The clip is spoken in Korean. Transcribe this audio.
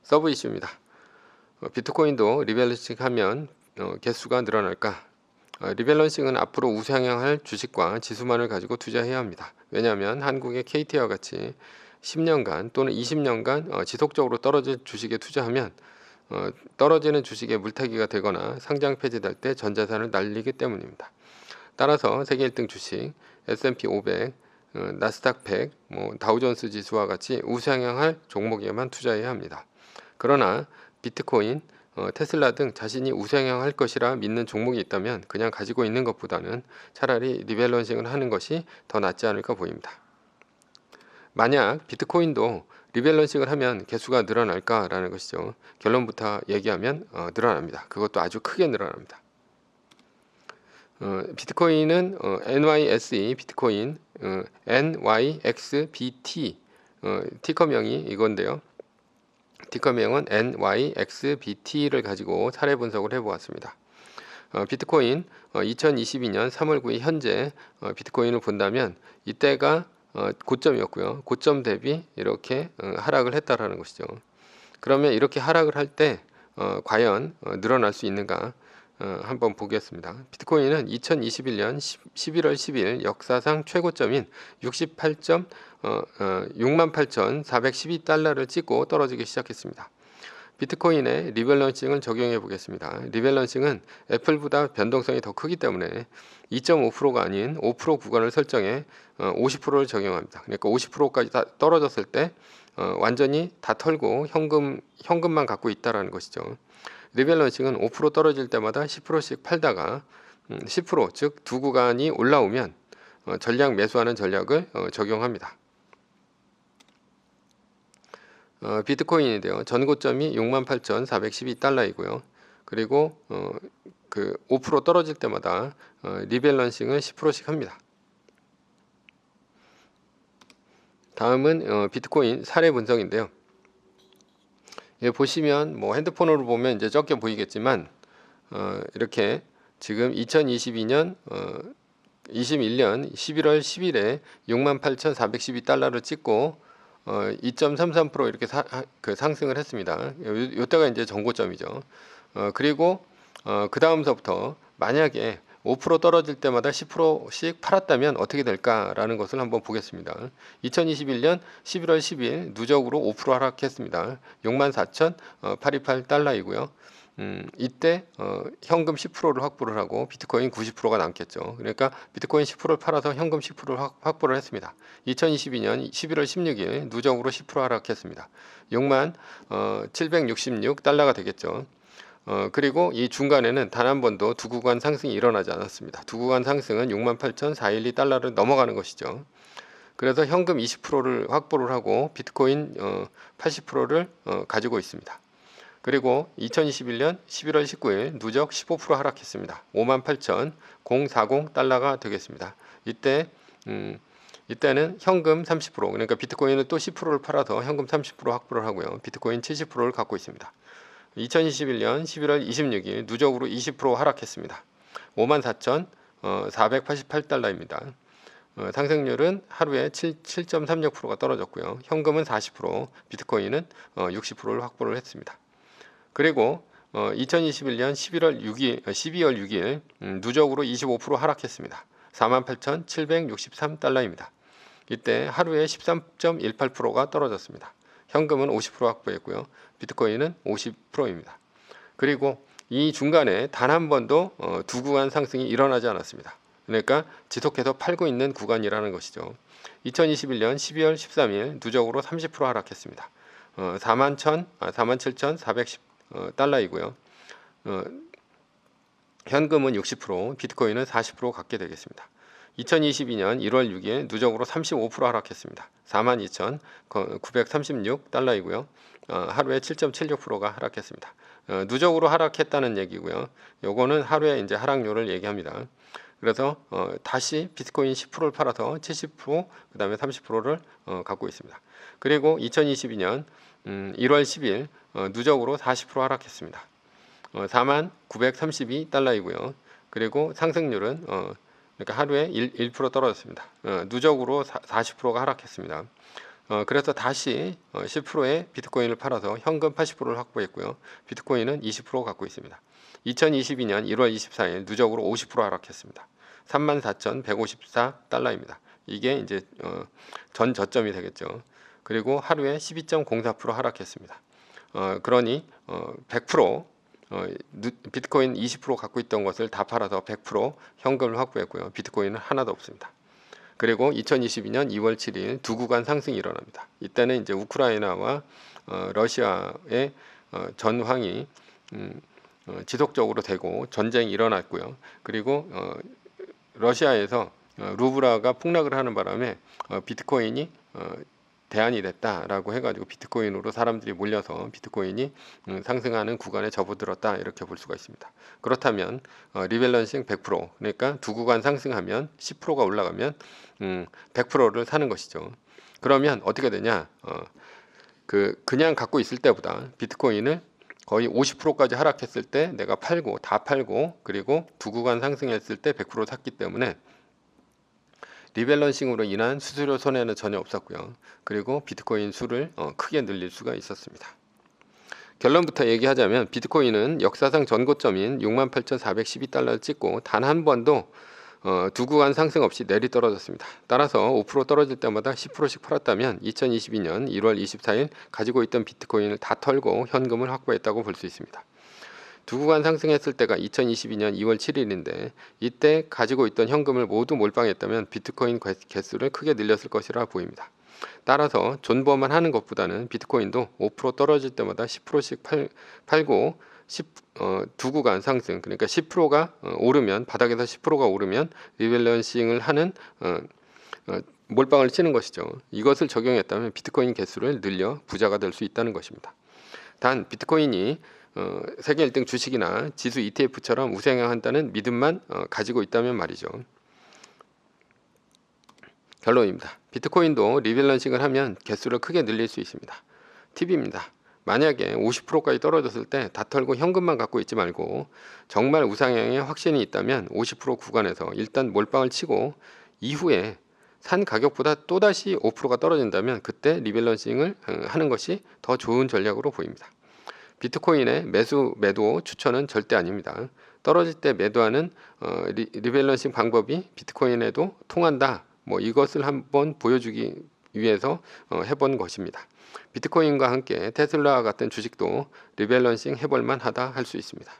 서브 이슈입니다. 비트코인도 리밸런싱 하면 개수가 늘어날까? 리밸런싱은 앞으로 우상향할 주식과 지수만을 가지고 투자해야 합니다. 왜냐하면 한국의 KT와 같이 10년간 또는 20년간 지속적으로 떨어질 주식에 투자하면 떨어지는 주식에 물타기가 되거나 상장 폐지될 때 전자산을 날리기 때문입니다. 따라서 세계 1등 주식, S&P 500, 나스닥 100, 다우존스 지수와 같이 우상향할 종목에만 투자해야 합니다. 그러나 비트코인, 테슬라 등 자신이 우상향할 것이라 믿는 종목이 있다면 그냥 가지고 있는 것보다는 차라리 리밸런싱을 하는 것이 더 낫지 않을까 보입니다. 만약 비트코인도 리밸런싱을 하면 개수가 늘어날까라는 것이죠. 결론부터 얘기하면 늘어납니다. 그것도 아주 크게 늘어납니다. 비트코인은 NYSE 비트코인 NYXBT 티커명이 이건데요. 티커명은 NYXBT를 가지고 사례 분석을 해보았습니다. 비트코인 2022년 3월 9일 현재 비트코인을 본다면 이때가 고점이었고요. 고점 대비 이렇게 하락을 했다라는 것이죠. 그러면 이렇게 하락을 할 때 과연 늘어날 수 있는가 한번 보겠습니다. 비트코인은 2021년 11월 10일 역사상 최고점인 68,412달러를 찍고 떨어지기 시작했습니다. 비트코인의 리밸런싱을 적용해 보겠습니다. 리밸런싱은 애플보다 변동성이 더 크기 때문에 2.5%가 아닌 5% 구간을 설정해 50%를 적용합니다. 그러니까 50%까지 다 떨어졌을 때 완전히 다 털고 현금만 갖고 있다라는 것이죠. 리밸런싱은 5% 떨어질 때마다 10%씩 팔다가 10% 즉 두 구간이 올라오면 전략 매수하는 전략을 적용합니다. 비트코인인데요. 전고점이 68,412달러이고요. 그리고 그 5% 떨어질 때마다 리밸런싱을 10%씩 합니다. 다음은 비트코인 사례 분석인데요. 예, 보시면 핸드폰으로 보면 이제 적게 보이겠지만 이렇게 지금 2022년 21년 11월 10일에 68,412달러를 찍고 2.33% 이렇게 상승을 했습니다. 이때가 이제 정고점이죠. 그리고 그 다음서부터 만약에 5% 떨어질 때마다 10%씩 팔았다면 어떻게 될까라는 것을 한번 보겠습니다. 2021년 11월 10일 누적으로 5% 하락했습니다. 64,828달러이고요. 이때 현금 10%를 확보를 하고 비트코인 90%가 남겠죠. 그러니까 비트코인 10%를 팔아서 현금 10%를 확보를 했습니다. 2022년 11월 16일 누적으로 10% 하락했습니다. 6766달러가 되겠죠. 그리고 이 중간에는 단 한 번도 두 구간 상승이 일어나지 않았습니다. 두 구간 상승은 68,412달러를 넘어가는 것이죠. 그래서 현금 20%를 확보를 하고 비트코인 80%를 가지고 있습니다. 그리고 2021년 11월 19일 누적 15% 하락했습니다. 58,040달러가 되겠습니다. 이때는 현금 30% 그러니까 비트코인은 또 10%를 팔아서 현금 30% 확보를 하고요. 비트코인 70%를 갖고 있습니다. 2021년 11월 26일 누적으로 20% 하락했습니다. 54,488달러입니다. 상승률은 하루에 7.36%가 떨어졌고요. 현금은 40%, 비트코인은 60%를 확보를 했습니다. 그리고 2021년 12월 6일 누적으로 25% 하락했습니다. 48,763달러입니다. 이때 하루에 13.18%가 떨어졌습니다. 현금은 50% 확보했고요. 비트코인은 50%입니다. 그리고 이 중간에 단 한 번도 두 구간 상승이 일어나지 않았습니다. 그러니까 지속해서 팔고 있는 구간이라는 것이죠. 2021년 12월 13일 누적으로 30% 하락했습니다. 47,410달러이고요. 현금은 60%, 비트코인은 40% 갖게 되겠습니다. 2022년 1월 6일 누적으로 35% 하락했습니다. 42,936달러이고요. 하루에 7.76%가 하락했습니다. 누적으로 하락했다는 얘기고요. 요거는 하루에 이제 하락률을 얘기합니다. 그래서 다시 비트코인 10%를 팔아서 70%, 그 다음에 30%를 갖고 있습니다. 그리고 2022년 1월 10일 누적으로 40% 하락했습니다. 49,32달러이고요. 그리고 상승률은 그러니까 하루에 1% 떨어졌습니다. 누적으로 40%가 하락했습니다. 그래서 다시 10%의 비트코인을 팔아서 현금 80%를 확보했고요. 비트코인은 20% 갖고 있습니다. 2022년 1월 24일 누적으로 50% 하락했습니다. 34,154달러입니다. 이게 이제 전 저점이 되겠죠. 그리고 하루에 12.04% 하락했습니다. 그러니 100% 비트코인 20% 갖고 있던 것을 다 팔아서 100% 현금을 확보했고요. 비트코인은 하나도 없습니다. 그리고 2022년 2월 7일 두 구간 상승이 일어납니다. 이때는 이제 우크라이나와 러시아의 전황이 지속적으로 되고 전쟁이 일어났고요. 그리고 러시아에서 루블화가 폭락을 하는 바람에 비트코인이 대안이 됐다라고 해가지고 비트코인으로 사람들이 몰려서 비트코인이 상승하는 구간에 접어들었다 이렇게 볼 수가 있습니다. 그렇다면 리밸런싱 100% 그러니까 두 구간 상승하면 10%가 올라가면 100%를 사는 것이죠. 그러면 어떻게 되냐? 그냥 갖고 있을 때보다 비트코인을 거의 50%까지 하락했을 때 내가 팔고 다 팔고 그리고 두 구간 상승했을 때 100% 샀기 때문에 리밸런싱으로 인한 수수료 손해는 전혀 없었고요. 그리고 비트코인 수를 크게 늘릴 수가 있었습니다. 결론부터 얘기하자면 비트코인은 역사상 전고점인 68,412달러를 찍고 단 한 번도 두 구간 상승 없이 내리 떨어졌습니다. 따라서 5% 떨어질 때마다 10%씩 팔았다면 2022년 1월 24일 가지고 있던 비트코인을 다 털고 현금을 확보했다고 볼 수 있습니다. 두 구간 상승했을 때가 2022년 2월 7일인데 이때 가지고 있던 현금을 모두 몰빵했다면 비트코인 개수를 크게 늘렸을 것이라 보입니다. 따라서 존버만 하는 것보다는 비트코인도 5% 떨어질 때마다 10%씩 팔고 두 구간 상승 그러니까 10%가 오르면 바닥에서 10%가 오르면 리밸런싱을 하는 몰빵을 치는 것이죠. 이것을 적용했다면 비트코인 개수를 늘려 부자가 될 수 있다는 것입니다. 단 비트코인이 세계 1등 주식이나 지수 ETF처럼 우상향한다는 믿음만 가지고 있다면 말이죠. 결론입니다. 비트코인도 리밸런싱을 하면 개수를 크게 늘릴 수 있습니다. 팁입니다. 만약에 50%까지 떨어졌을 때 다 털고 현금만 갖고 있지 말고 정말 우상향에 확신이 있다면 50% 구간에서 일단 몰빵을 치고 이후에 산 가격보다 또다시 5%가 떨어진다면 그때 리밸런싱을 하는 것이 더 좋은 전략으로 보입니다. 비트코인의 매도 추천은 절대 아닙니다. 떨어질 때 매도하는 리밸런싱 방법이 비트코인에도 통한다. 이것을 한번 보여주기 위해서 해본 것입니다. 비트코인과 함께 테슬라와 같은 주식도 리밸런싱 해볼 만하다 할 수 있습니다.